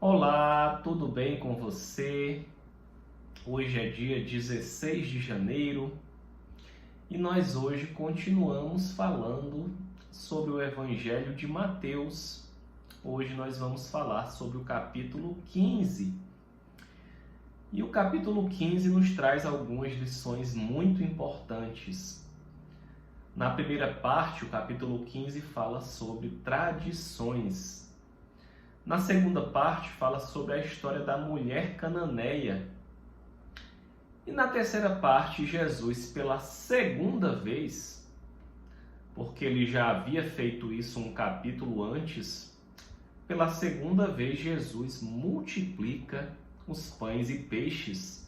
Olá, tudo bem com você? Hoje é dia 16 de janeiro e nós hoje continuamos falando sobre o Evangelho de Mateus. Hoje nós vamos falar sobre o capítulo 15. E o capítulo 15 nos traz algumas lições muito importantes. Na primeira parte, o capítulo 15 fala sobre tradições. Na segunda parte, fala sobre a história da mulher cananeia. E na terceira parte, Jesus, pela segunda vez, porque ele já havia feito isso um capítulo antes, pela segunda vez Jesus multiplica os pães e peixes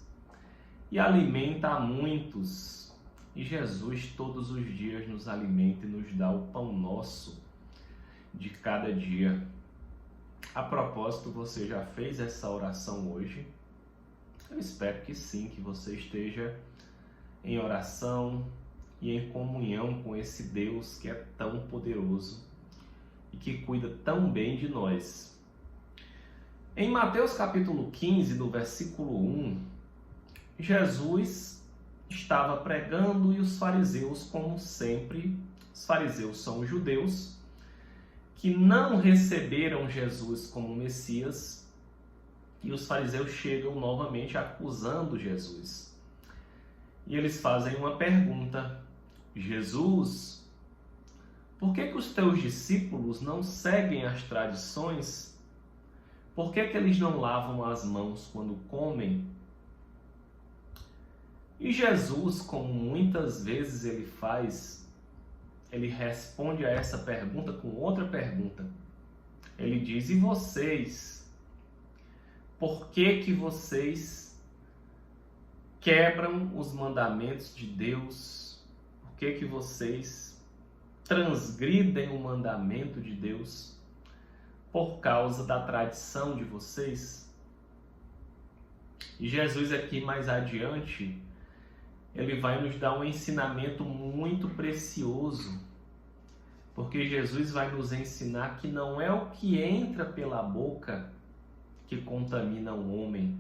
e alimenta a muitos. E Jesus todos os dias nos alimenta e nos dá o pão nosso de cada dia. A propósito, você já fez essa oração hoje? Eu espero que sim, que você esteja em oração e em comunhão com esse Deus que é tão poderoso e que cuida tão bem de nós. Em Mateus capítulo 15, do versículo 1, Jesus estava pregando e os fariseus, como sempre, os fariseus são os judeus, que não receberam Jesus como Messias, e os fariseus chegam novamente acusando Jesus. E eles fazem uma pergunta: Jesus, por que os teus discípulos não seguem as tradições? Por que eles não lavam as mãos quando comem? E Jesus, como muitas vezes ele faz, ele responde a essa pergunta com outra pergunta. Ele diz: e vocês? Por que vocês quebram os mandamentos de Deus? Por que vocês transgridem o mandamento de Deus por causa da tradição de vocês? E Jesus aqui mais adiante, ele vai nos dar um ensinamento muito precioso, porque Jesus vai nos ensinar que não é o que entra pela boca que contamina o homem,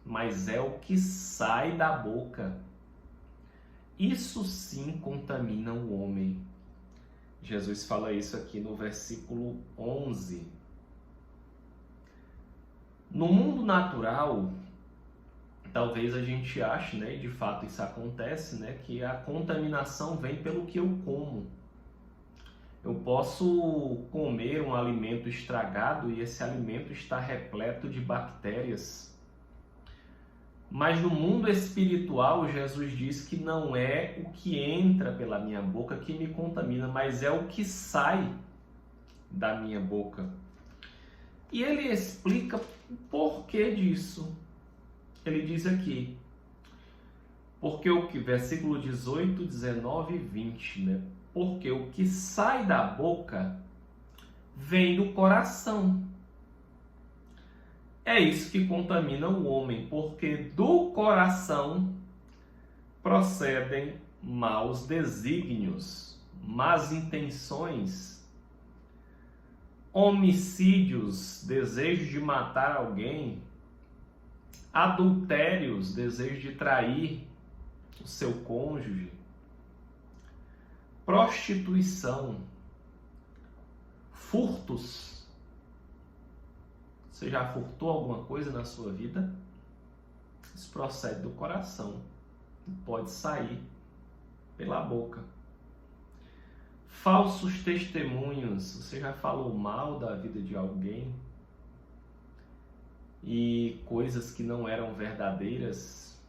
mas é o que sai da boca. Isso sim contamina o homem. Jesus fala isso aqui no versículo 11. No mundo natural, talvez a gente ache, e de fato isso acontece, que a contaminação vem pelo que eu como. Eu posso comer um alimento estragado e esse alimento está repleto de bactérias. Mas no mundo espiritual, Jesus diz que não é o que entra pela minha boca que me contamina, mas é o que sai da minha boca. E ele explica o porquê disso. Ele diz aqui, porque versículo 18, 19 e 20, porque o que sai da boca vem do coração. É isso que contamina o homem, porque do coração procedem maus desígnios, más intenções, homicídios, desejo de matar alguém, adultérios, desejo de trair o seu cônjuge, prostituição, furtos. Você já furtou alguma coisa na sua vida? Isso procede do coração e pode sair pela boca. Falsos testemunhos. Você já falou mal da vida de alguém e coisas que não eram verdadeiras?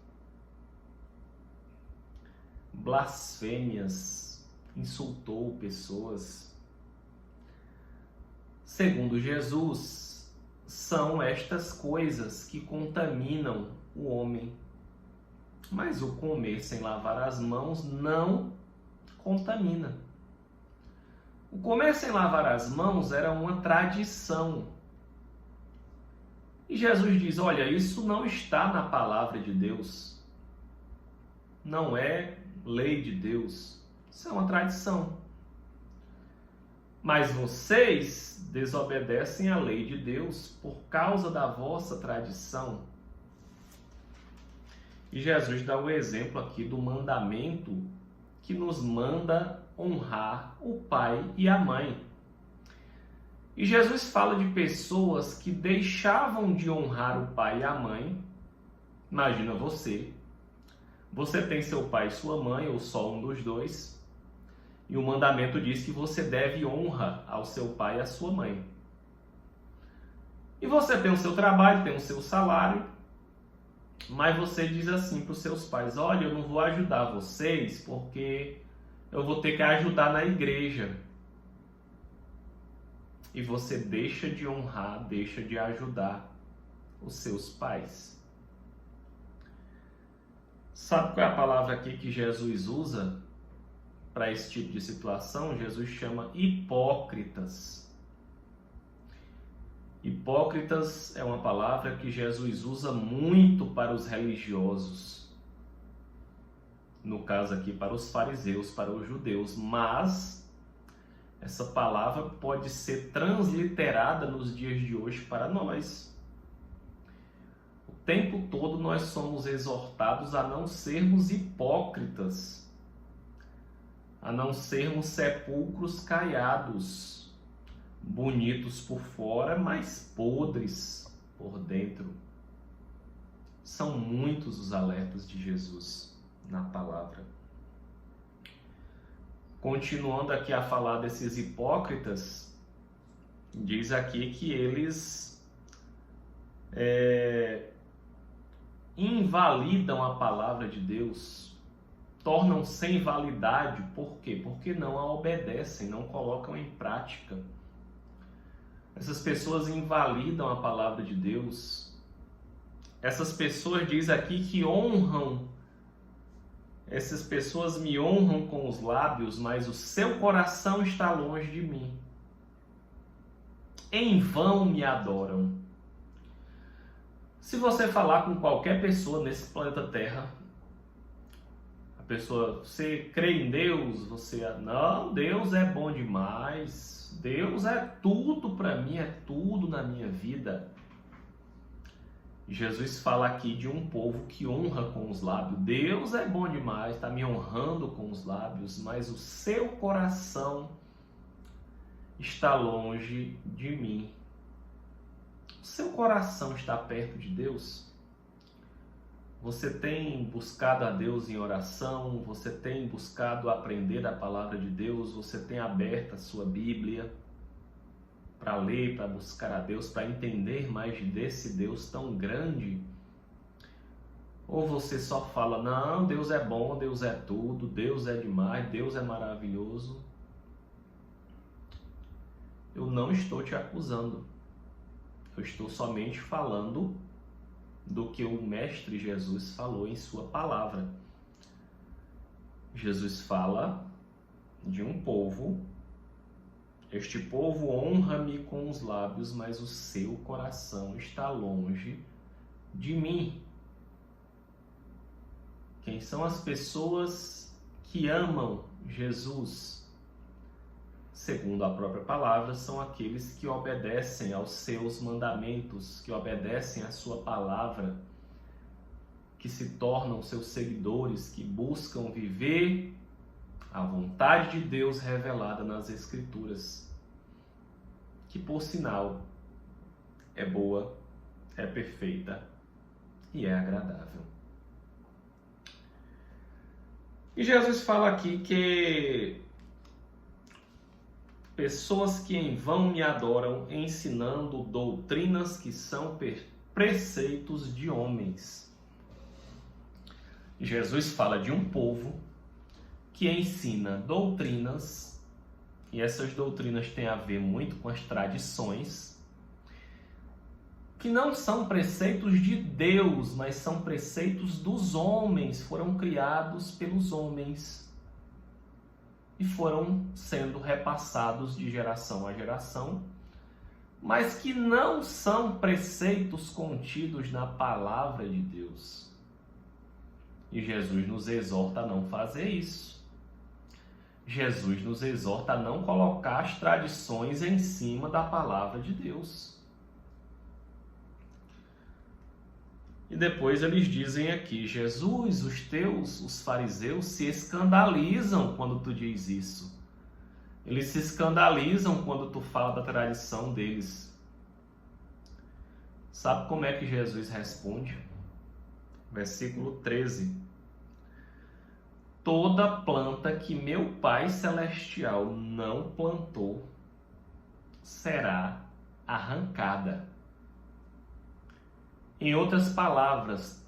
Blasfêmias. Insultou pessoas. Segundo Jesus, são estas coisas que contaminam o homem. Mas o comer sem lavar as mãos não contamina. O comer sem lavar as mãos era uma tradição. E Jesus diz: olha, isso não está na palavra de Deus. Não é lei de Deus. Isso é uma tradição. Mas vocês desobedecem à lei de Deus por causa da vossa tradição. E Jesus dá o exemplo aqui do mandamento que nos manda honrar o pai e a mãe. E Jesus fala de pessoas que deixavam de honrar o pai e a mãe. Imagina você. Você tem seu pai e sua mãe, ou só um dos dois. E o mandamento diz que você deve honra ao seu pai e à sua mãe. E você tem o seu trabalho, tem o seu salário. Mas você diz assim para os seus pais: olha, eu não vou ajudar vocês porque eu vou ter que ajudar na igreja. E você deixa de honrar, deixa de ajudar os seus pais. Sabe qual é a palavra aqui que Jesus usa para esse tipo de situação? Jesus chama hipócritas. Hipócritas é uma palavra que Jesus usa muito para os religiosos. No caso aqui, para os fariseus, para os judeus. Mas essa palavra pode ser transliterada nos dias de hoje para nós. O tempo todo nós somos exortados a não sermos hipócritas, a não sermos sepulcros caiados, bonitos por fora, mas podres por dentro. São muitos os alertas de Jesus na palavra. Continuando aqui a falar desses hipócritas, diz aqui que eles invalidam a palavra de Deus, tornam sem validade. Por quê? Porque não a obedecem, não colocam em prática. Essas pessoas invalidam a palavra de Deus. Essas pessoas diz aqui que honram. Essas pessoas me honram com os lábios, mas o seu coração está longe de mim. Em vão me adoram. Se você falar com qualquer pessoa nesse planeta Terra, a pessoa, você crê em Deus? Você, não, Deus é bom demais. Deus é tudo para mim, é tudo na minha vida. Jesus fala aqui de um povo que honra com os lábios. Deus é bom demais, está me honrando com os lábios, mas o seu coração está longe de mim. O seu coração está perto de Deus? Você tem buscado a Deus em oração? Você tem buscado aprender a palavra de Deus? Você tem aberto a sua Bíblia para ler, para buscar a Deus, para entender mais desse Deus tão grande? Ou você só fala, não, Deus é bom, Deus é tudo, Deus é demais, Deus é maravilhoso? Eu não estou te acusando. Eu estou somente falando do que o Mestre Jesus falou em sua palavra. Jesus fala de um povo. Este povo honra-me com os lábios, mas o seu coração está longe de mim. Quem são as pessoas que amam Jesus? Segundo a própria palavra, são aqueles que obedecem aos seus mandamentos, que obedecem à sua palavra, que se tornam seus seguidores, que buscam viver a vontade de Deus revelada nas Escrituras, que por sinal é boa, é perfeita e é agradável. E Jesus fala aqui que pessoas que em vão me adoram, ensinando doutrinas que são preceitos de homens. Jesus fala de um povo que ensina doutrinas, e essas doutrinas têm a ver muito com as tradições, que não são preceitos de Deus, mas são preceitos dos homens, foram criados pelos homens e foram sendo repassados de geração a geração, mas que não são preceitos contidos na palavra de Deus. E Jesus nos exorta a não fazer isso. Jesus nos exorta a não colocar as tradições em cima da palavra de Deus. E depois eles dizem aqui: Jesus, os fariseus, se escandalizam quando tu diz isso. Eles se escandalizam quando tu fala da tradição deles. Sabe como é que Jesus responde? Versículo 13. Toda planta que meu Pai Celestial não plantou será arrancada. Em outras palavras,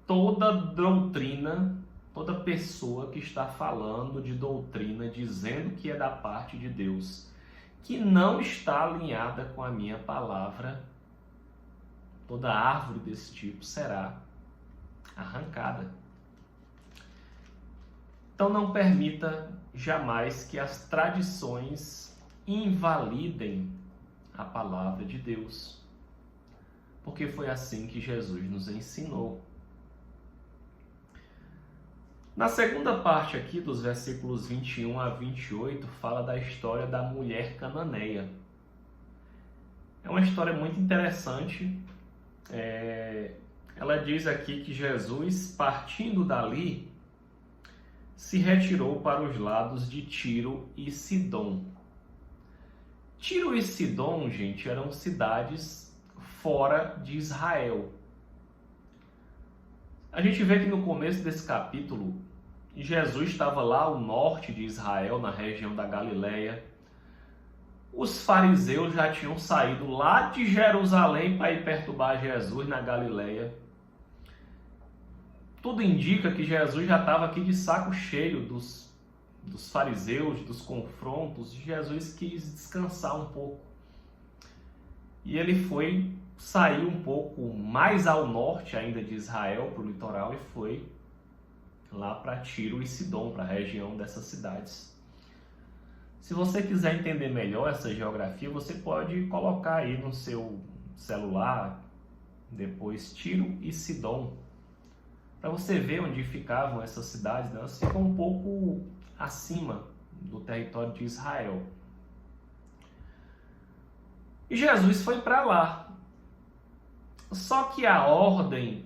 toda doutrina, toda pessoa que está falando de doutrina, dizendo que é da parte de Deus, que não está alinhada com a minha palavra, toda árvore desse tipo será arrancada. Então não permita jamais que as tradições invalidem a palavra de Deus, porque foi assim que Jesus nos ensinou. Na segunda parte aqui, dos versículos 21 a 28, fala da história da mulher cananeia. É uma história muito interessante. Ela diz aqui que Jesus, partindo dali, se retirou para os lados de Tiro e Sidom. Tiro e Sidom, gente, eram cidades fora de Israel. A gente vê que no começo desse capítulo, Jesus estava lá ao norte de Israel, na região da Galileia. Os fariseus já tinham saído lá de Jerusalém para ir perturbar Jesus na Galileia. Tudo indica que Jesus já estava aqui de saco cheio dos fariseus, dos confrontos. Jesus quis descansar um pouco. E ele saiu um pouco mais ao norte ainda de Israel, para o litoral, e foi lá para Tiro e Sidom, para a região dessas cidades. Se você quiser entender melhor essa geografia, você pode colocar aí no seu celular, depois Tiro e Sidom, para você ver onde ficavam essas cidades, né? Elas ficam um pouco acima do território de Israel. E Jesus foi para lá. Só que a ordem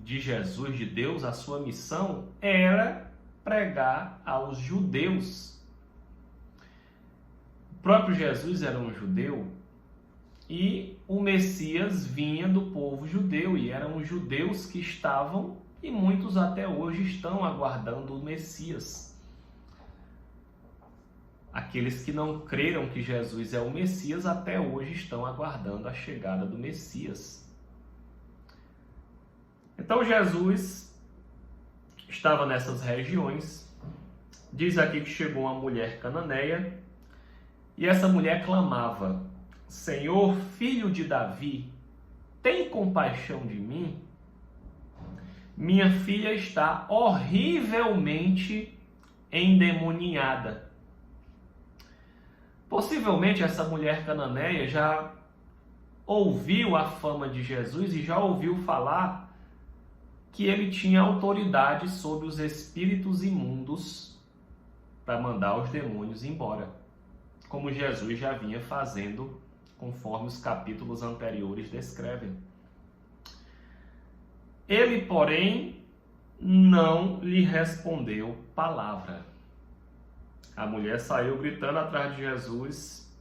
de Jesus, de Deus, a sua missão, era pregar aos judeus. O próprio Jesus era um judeu e o Messias vinha do povo judeu, e eram os judeus que estavam, e muitos até hoje estão aguardando o Messias. Aqueles que não creram que Jesus é o Messias até hoje estão aguardando a chegada do Messias. Então Jesus estava nessas regiões. Diz aqui que chegou uma mulher cananeia e essa mulher clamava: Senhor, filho de Davi, tem compaixão de mim? Minha filha está horrivelmente endemoniada. Possivelmente essa mulher cananeia já ouviu a fama de Jesus e já ouviu falar que ele tinha autoridade sobre os espíritos imundos para mandar os demônios embora, como Jesus já vinha fazendo, conforme os capítulos anteriores descrevem. Ele, porém, não lhe respondeu palavra. A mulher saiu gritando atrás de Jesus: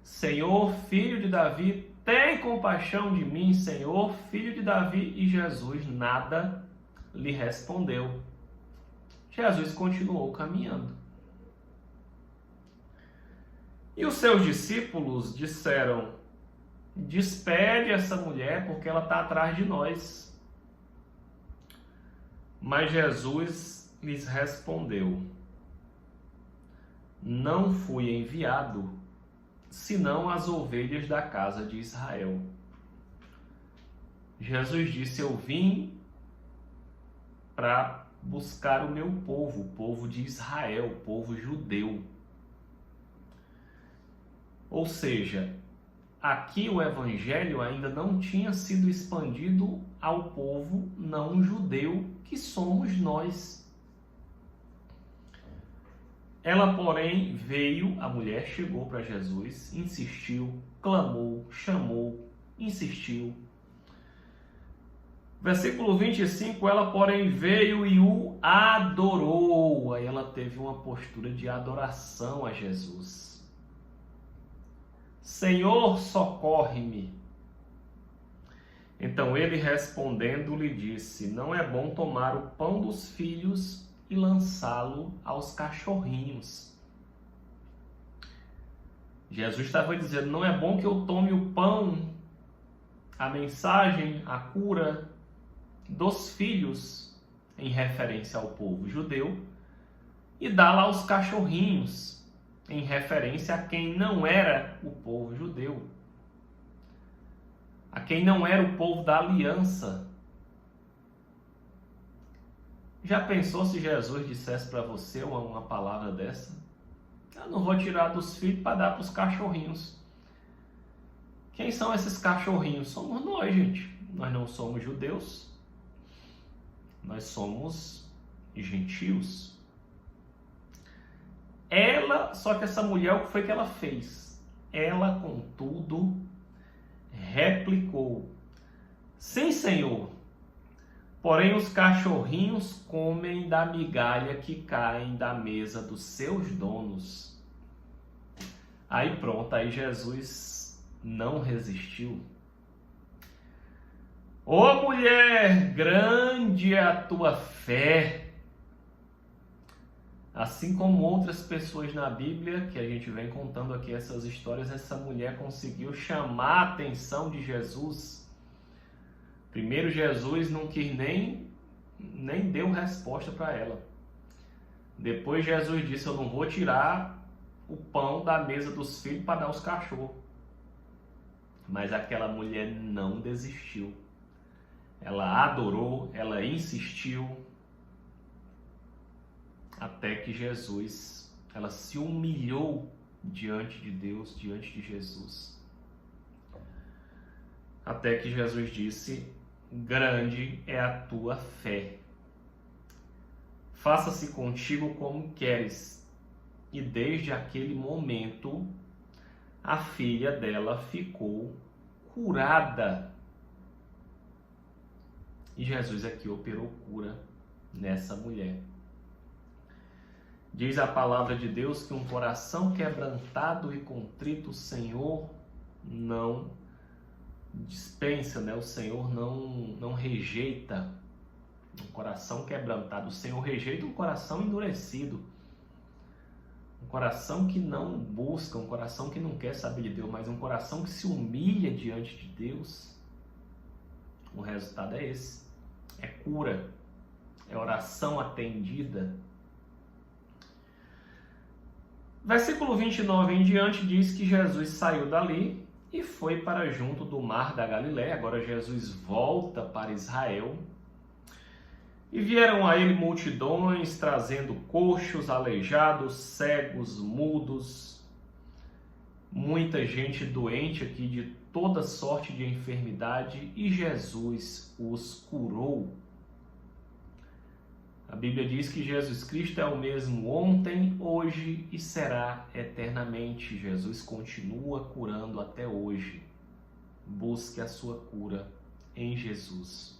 Senhor, filho de Davi, tem compaixão de mim, Senhor, filho de Davi. E Jesus nada lhe respondeu. Jesus continuou caminhando. E os seus discípulos disseram: despede essa mulher, porque ela está atrás de nós. Mas Jesus lhes respondeu: não fui enviado senão as ovelhas da casa de Israel. Jesus disse: eu vim para buscar o meu povo, o povo de Israel, o povo judeu. Ou seja, aqui o evangelho ainda não tinha sido expandido ao povo não judeu, que somos nós. Ela, porém, veio, a mulher chegou para Jesus, insistiu, clamou, chamou, insistiu. Versículo 25, ela, porém, veio e o adorou. Aí ela teve uma postura de adoração a Jesus. Senhor, socorre-me. Então ele respondendo lhe disse, não é bom tomar o pão dos filhos e lançá-lo aos cachorrinhos. Jesus estava dizendo, não é bom que eu tome o pão, a mensagem, a cura dos filhos, em referência ao povo judeu, e dá-la aos cachorrinhos, em referência a quem não era o povo judeu, a quem não era o povo da aliança. Já pensou se Jesus dissesse para você uma palavra dessa? Eu não vou tirar dos filhos para dar para os cachorrinhos. Quem são esses cachorrinhos? Somos nós, gente. Nós não somos judeus. Nós somos gentios. Só que essa mulher, o que foi que ela fez? Ela, contudo, replicou, sim, Senhor, porém os cachorrinhos comem da migalha que caem da mesa dos seus donos. Aí pronto, aí Jesus não resistiu. Ô mulher, grande é a tua fé. Assim como outras pessoas na Bíblia, que a gente vem contando aqui essas histórias, essa mulher conseguiu chamar a atenção de Jesus. Primeiro Jesus não quis nem deu resposta para ela. Depois Jesus disse, eu não vou tirar o pão da mesa dos filhos para dar aos cachorros. Mas aquela mulher não desistiu. Ela adorou, ela insistiu, até que Jesus, ela se humilhou diante de Deus, diante de Jesus. Até que Jesus disse, grande é a tua fé. Faça-se contigo como queres. E desde aquele momento, a filha dela ficou curada. E Jesus aqui operou cura nessa mulher. Diz a palavra de Deus que um coração quebrantado e contrito o Senhor não dispensa, né? O Senhor não rejeita um coração quebrantado. O Senhor rejeita um coração endurecido. Um coração que não busca, um coração que não quer saber de Deus, mas um coração que se humilha diante de Deus. O resultado é esse. É cura. É oração atendida. Versículo 29 em diante diz que Jesus saiu dali e foi para junto do mar da Galiléia. Agora Jesus volta para Israel. E vieram a ele multidões, trazendo coxos, aleijados, cegos, mudos, muita gente doente aqui de toda sorte de enfermidade, e Jesus os curou. A Bíblia diz que Jesus Cristo é o mesmo ontem, hoje e será eternamente. Jesus continua curando até hoje. Busque a sua cura em Jesus.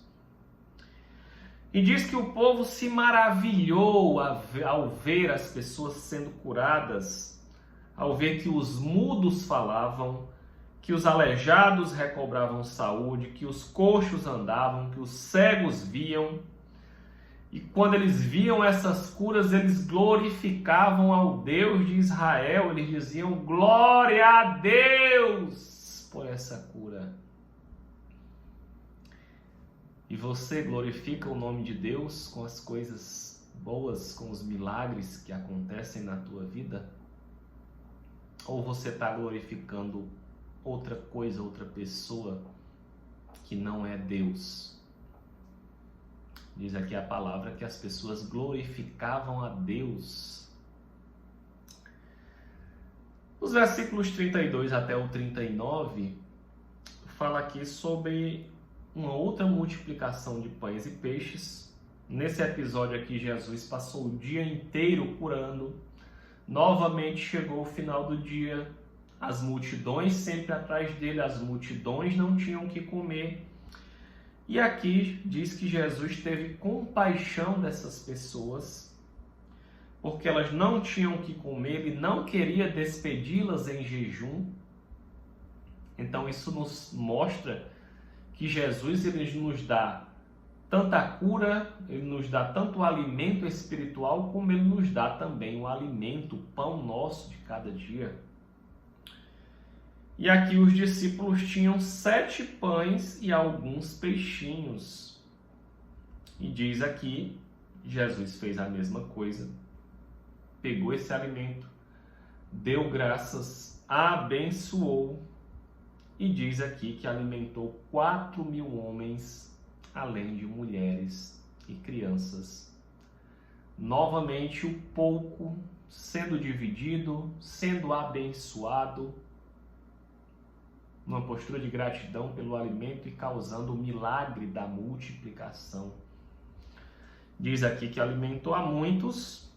E diz que o povo se maravilhou ao ver as pessoas sendo curadas, ao ver que os mudos falavam, que os aleijados recobravam saúde, que os coxos andavam, que os cegos viam. E quando eles viam essas curas, eles glorificavam ao Deus de Israel. Eles diziam, glória a Deus por essa cura. E você glorifica o nome de Deus com as coisas boas, com os milagres que acontecem na tua vida? Ou você está glorificando outra coisa, outra pessoa que não é Deus? Diz aqui a palavra que as pessoas glorificavam a Deus. Os versículos 32 até o 39 fala aqui sobre uma outra multiplicação de pães e peixes. Nesse episódio aqui, Jesus passou o dia inteiro curando, Novamente chegou o final do dia, as multidões sempre atrás dele, as multidões não tinham o que comer. E aqui diz que Jesus teve compaixão dessas pessoas, porque elas não tinham o que comer, ele não queria despedi-las em jejum. Então isso nos mostra que Jesus ele nos dá tanta cura, ele nos dá tanto o alimento espiritual, como ele nos dá também o alimento, o pão nosso de cada dia. E aqui os discípulos tinham 7 pães e alguns peixinhos. E diz aqui, Jesus fez a mesma coisa. Pegou esse alimento, deu graças, abençoou. E diz aqui que alimentou 4.000 homens, além de mulheres e crianças. Novamente o pouco sendo dividido, sendo abençoado, numa postura de gratidão pelo alimento e causando o milagre da multiplicação. Diz aqui que alimentou a muitos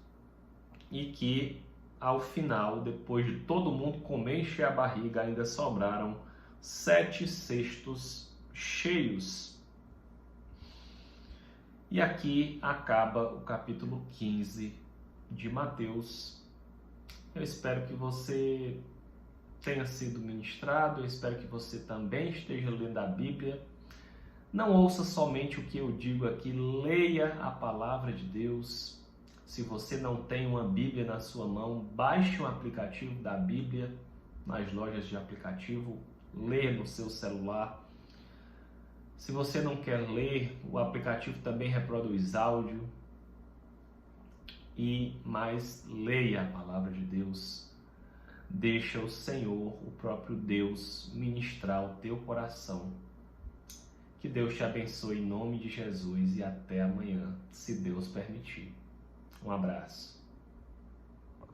e que ao final, depois de todo mundo comer e encher a barriga, ainda sobraram 7 cestos cheios. E aqui acaba o capítulo 15 de Mateus. Eu espero que você tenha sido ministrado, eu espero que você também esteja lendo a Bíblia. Não ouça somente o que eu digo aqui, leia a palavra de Deus. Se você não tem uma Bíblia na sua mão, baixe um aplicativo da Bíblia nas lojas de aplicativo, leia no seu celular. Se você não quer ler, o aplicativo também reproduz áudio. Mas leia a palavra de Deus. Deixa o Senhor, o próprio Deus, ministrar o teu coração. Que Deus te abençoe em nome de Jesus e até amanhã, se Deus permitir. Um abraço.